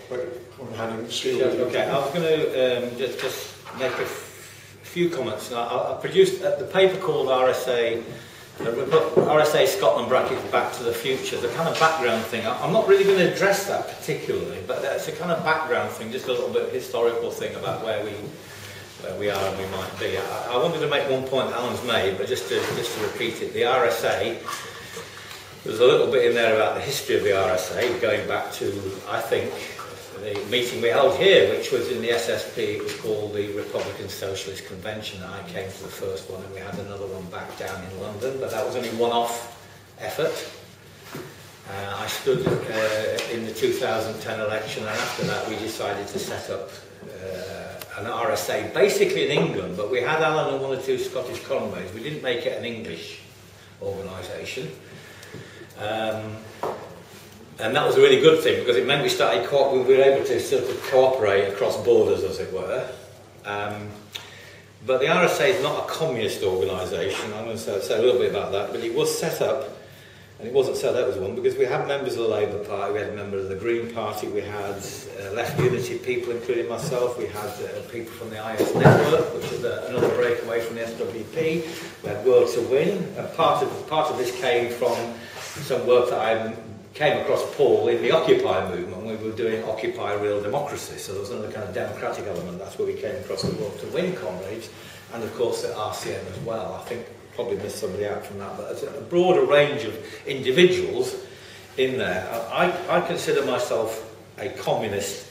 Okay, I was going to just make a few comments. Now, I produced the paper called RSA. We put RSA Scotland brackets Back to the Future, the kind of background thing. I'm not really going to address that particularly, but that's a kind of background thing, just a little bit of historical thing about where we are and we might be. I wanted to make one point Alan's made, but just to repeat it, the RSA, there's a little bit in there about the history of the RSA, going back to, I think, the meeting we held here, which was in the SSP. It was called the Republican Socialist Convention. I came to the first one, and we had another one back down in London, but that was only one-off effort. I stood in the 2010 election, and after that we decided to set up an RSA, basically in England, but we had Allan and one or two Scottish comrades. We didn't make it an English organisation. And that was a really good thing, because it meant we were able to sort of cooperate across borders, as it were. But the RSA is not a communist organisation. I'm going to say a little bit about that. But it was set up, and it wasn't set up as one, because we had members of the Labour Party, we had members of the Green Party, we had Left Unity people, including myself, we had people from the IS Network, which is another breakaway from the SWP. We had World to Win. And part of this came from some work that I came across Paul in the Occupy movement. We were doing Occupy Real Democracy, so there was another kind of democratic element. That's where we came across the World to Win comrades, and of course the RCN as well. I think probably missed somebody out from that, but it's a broader range of individuals in there. I consider myself a communist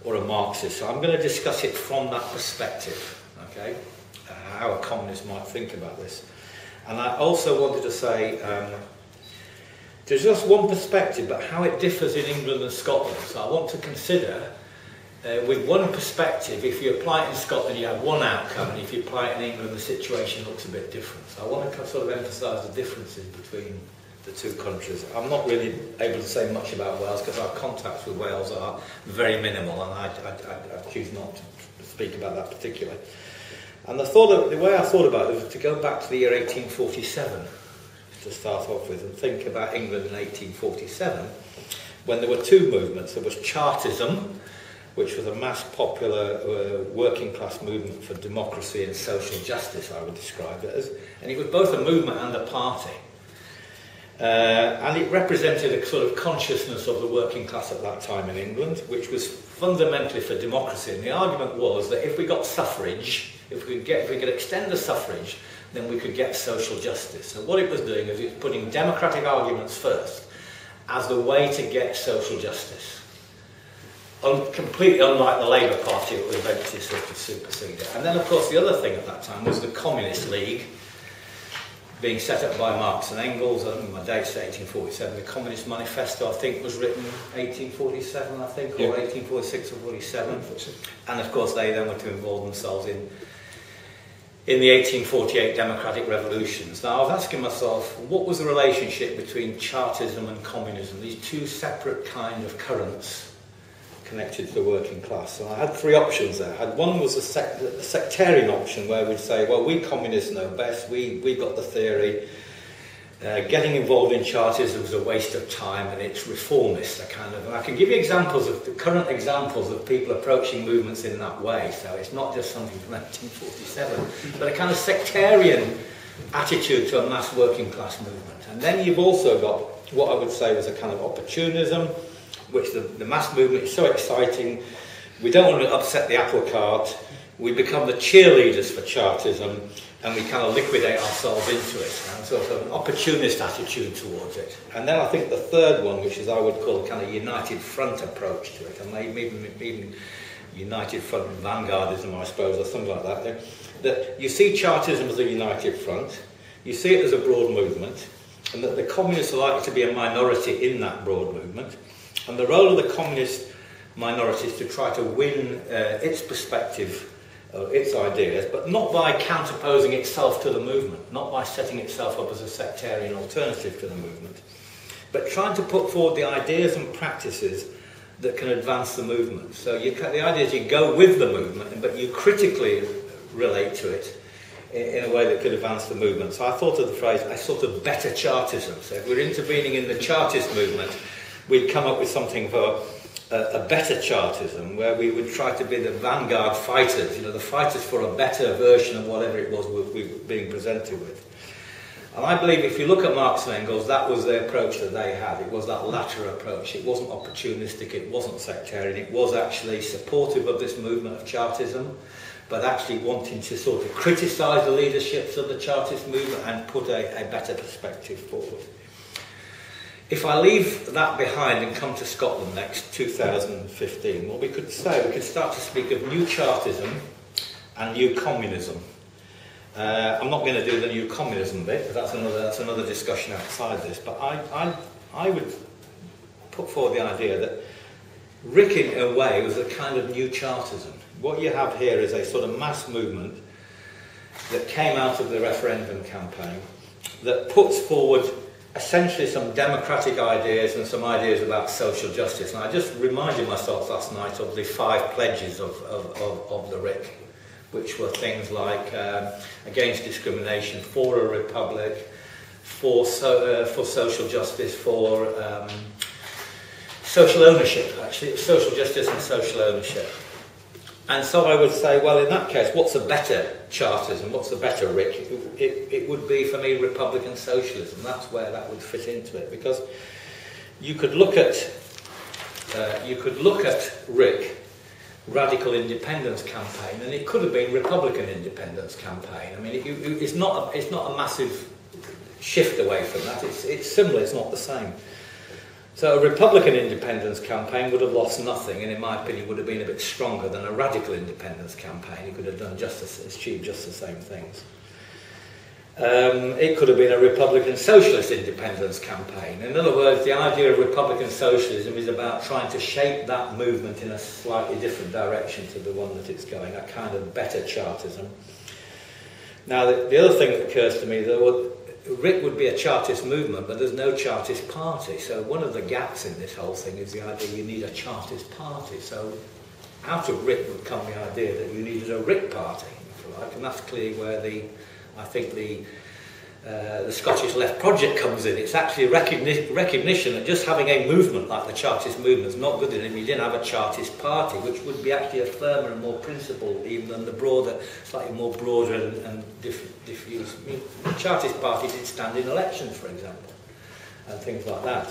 or a Marxist, so I'm going to discuss it from that perspective, okay? How a communist might think about this. And I also wanted to say, there's just one perspective, but how it differs in England and Scotland. So I want to consider, with one perspective, if you apply it in Scotland, you have one outcome, and if you apply it in England, the situation looks a bit different. So I want to sort of emphasise the differences between the two countries. I'm not really able to say much about Wales, because our contacts with Wales are very minimal, and I choose not to speak about that particularly. And the way I thought about it was to go back to the year 1847, to start off with, and think about England in 1847, when there were two movements. There was Chartism, which was a mass popular working class movement for democracy and social justice, I would describe it as, and it was both a movement and a party. And it represented a sort of consciousness of the working class at that time in England, which was fundamentally for democracy. And the argument was that if we got suffrage, if we could extend the suffrage, then we could get social justice. So what it was doing is it was putting democratic arguments first as the way to get social justice. Completely unlike the Labour Party, it was eventually sort of superseded. And then, of course, the other thing at that time was the Communist League, being set up by Marx and Engels. I don't know my date's 1847. The Communist Manifesto, I think, was written 1847, I think, or 1846 or 47. And, of course, they then were to involve themselves in the 1848 democratic revolutions. Now, I was asking myself, what was the relationship between Chartism and communism, these two separate kind of currents connected to the working class? And I had three options there. One was the sectarian option, where we'd say, well, we communists know best, we got the theory. Getting involved in Chartism is a waste of time, and it's reformist. And I can give you examples of the current examples of people approaching movements in that way. So it's not just something from 1947, but a kind of sectarian attitude to a mass working class movement. And then you've also got what I would say was a kind of opportunism, which the mass movement is so exciting, we don't want to upset the apple cart, we become the cheerleaders for Chartism, and we kind of liquidate ourselves into it, and sort of an opportunist attitude towards it. And then I think the third one, which is I would call a kind of united front approach to it, and maybe even united front vanguardism, I suppose, or something like that. That you see Chartism as a united front, you see it as a broad movement, and that the communists are likely to be a minority in that broad movement. And the role of the communist minority is to try to win its perspective, its ideas, but not by counterposing itself to the movement, not by setting itself up as a sectarian alternative to the movement, but trying to put forward the ideas and practices that can advance the movement. So the idea is you go with the movement, but you critically relate to it in a way that could advance the movement. So I thought of the phrase, a sort of better Chartism. So if we're intervening in the Chartist movement, we'd come up with something for a better Chartism, where we would try to be the vanguard fighters, you know, the fighters for a better version of whatever it was we were being presented with. And I believe if you look at Marx and Engels, that was the approach that they had. It was that latter approach. It wasn't opportunistic, it wasn't sectarian, it was actually supportive of this movement of Chartism, but actually wanting to sort of criticise the leaderships of the Chartist movement and put a better perspective forward. If I leave that behind and come to Scotland next, 2015, what we could say, we could start to speak of new Chartism and new communism. I'm not going to do the new communism bit, because that's another discussion outside this, but I would put forward the idea that Rick, in a way, was a kind of new Chartism. What you have here is a sort of mass movement that came out of the referendum campaign that puts forward essentially some democratic ideas and some ideas about social justice. And I just reminded myself last night of the 5 pledges of the RIC, which were things like against discrimination, for a republic, for social justice, for social ownership, actually, social justice and social ownership. And so I would say, well, in that case, what's a better Chartism? What's a better RIC? It would be, for me, Republican Socialism. That's where that would fit into it, because you could look at RIC, Radical Independence Campaign, and it could have been Republican Independence Campaign. I mean, it's not a massive shift away from that. It's similar. It's not the same. So a Republican independence campaign would have lost nothing, and in my opinion would have been a bit stronger than a radical independence campaign. It could have done achieved just the same things. It could have been a Republican Socialist Independence campaign. In other words, the idea of Republican Socialism is about trying to shape that movement in a slightly different direction to the one that it's going, a kind of better Chartism. Now, the other thing that occurs to me, RIC would be a Chartist movement, but there's no Chartist party. So one of the gaps in this whole thing is the idea you need a Chartist party. So out of RIC would come the idea that you needed a RIC party, if you like, and that's clearly where I think the Scottish Left Project comes in. It's actually recognition that just having a movement like the Chartist movement is not good enough. You didn't have a Chartist party, which would be actually a firmer and more principled even than the broader, slightly more broader and diffuse. I mean, the Chartist party did stand in elections, for example, and things like that.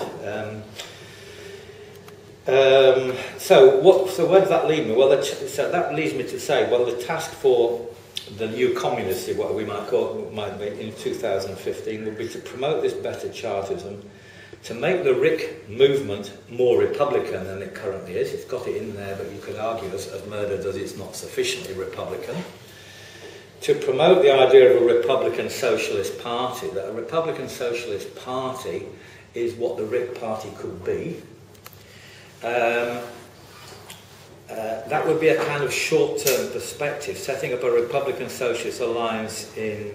So where does that leave me? Well, so that leads me to say, well, the task for the new communists, what we might be in 2015, would be to promote this better Chartism, to make the RIC movement more Republican than it currently is. It's got it in there, but you could argue, as Murder does, it's not sufficiently Republican. To promote the idea of a Republican Socialist Party, that a Republican Socialist Party is what the RIC Party could be. That would be a kind of short-term perspective, setting up a Republican Socialist Alliance in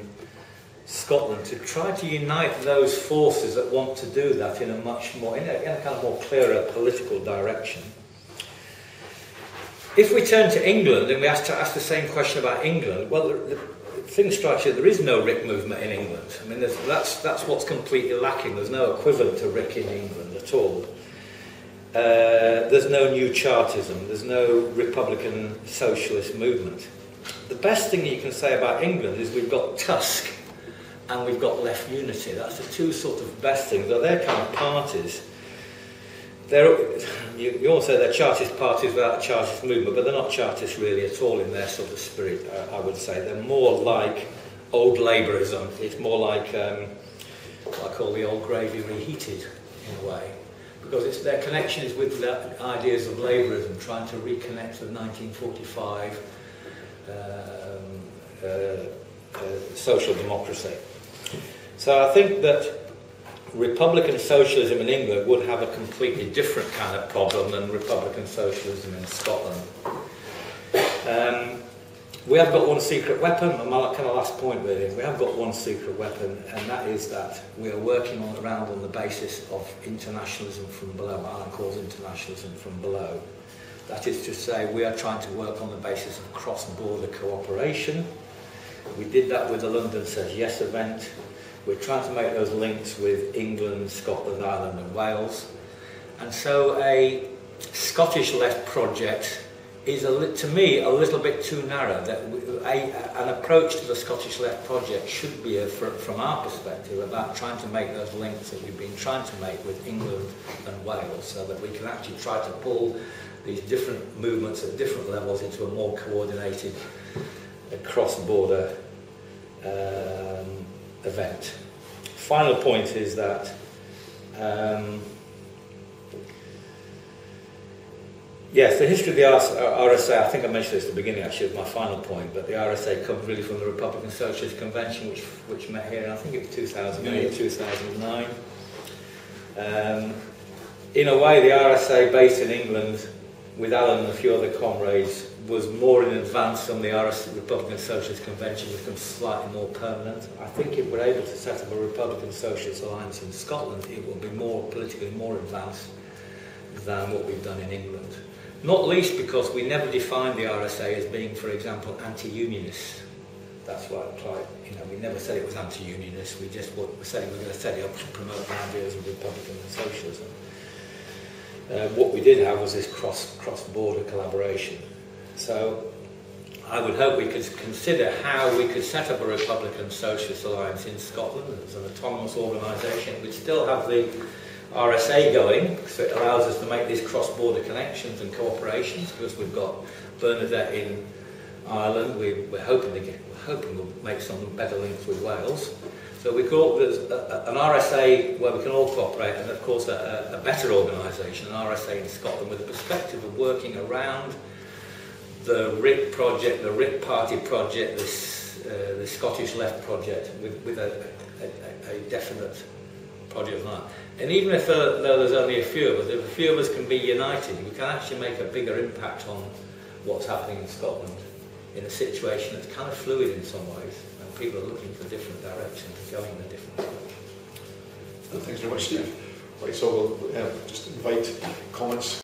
Scotland to try to unite those forces that want to do that in a much more, in a kind of more clearer political direction. If we turn to England and we ask the same question about England, well, the thing strikes you, there is no RIC movement in England. I mean, that's what's completely lacking. There's no equivalent to RIC in England at all. There's no new Chartism, there's no Republican Socialist movement. The best thing you can say about England is we've got Tusk and we've got Left Unity. That's the two sort of best things. They're kind of parties. You all say they're Chartist parties without a Chartist movement, but they're not Chartist really at all in their sort of spirit, I would say. They're more like old Labourism. It's more like what I call the old gravy reheated in a way. Because their connection is with the ideas of Labourism, trying to reconnect with 1945 social democracy. So I think that Republican socialism in England would have a completely different kind of problem than Republican socialism in Scotland. We have got one secret weapon, and my kind of last point really, we have got one secret weapon, and that is that we are working around on the basis of internationalism from below. Allan calls internationalism from below. That is to say, we are trying to work on the basis of cross-border cooperation. We did that with the London Says Yes event. We're trying to make those links with England, Scotland, Ireland and Wales. And so a Scottish left project is, to me, a little bit too narrow. That an approach to the Scottish left project should be, from our perspective, about trying to make those links that we've been trying to make with England and Wales, so that we can actually try to pull these different movements at different levels into a more coordinated cross-border event. Final point is that yes, the history of the RSA, I think I mentioned this at the beginning actually, as my final point, but the RSA comes really from the Republican Socialist Convention, which met here, and I think it was 2008, 2009. In a way, the RSA, based in England, with Allan and a few other comrades, was more in advance on the Republican Socialist Convention, which becomes slightly more permanent. I think if we're able to set up a Republican Socialist Alliance in Scotland, it will be politically more advanced than what we've done in England. Not least because we never defined the RSA as being, for example, anti-unionist. That's why we never said it was anti-unionist. We just were saying we're going to set it up to promote the ideas of Republican and socialism. What we did have was this cross-border collaboration. So I would hope we could consider how we could set up a Republican Socialist Alliance in Scotland as an autonomous organisation. We'd still have the RSA going, so it allows us to make these cross-border connections and cooperations, because we've got Bernadette in Ireland. We're hoping we'll make some better links with Wales. So there's an RSA where we can all cooperate, and of course a better organisation, an RSA in Scotland, with the perspective of working around the RIP project, the RIP party project, the Scottish left project, with a definite project of that. And even if there's only a few of us, if a few of us can be united, we can actually make a bigger impact on what's happening in Scotland in a situation that's kind of fluid in some ways, and people are looking for different directions, going in a different direction. Thanks very much, Steve. Right, so we'll just invite comments.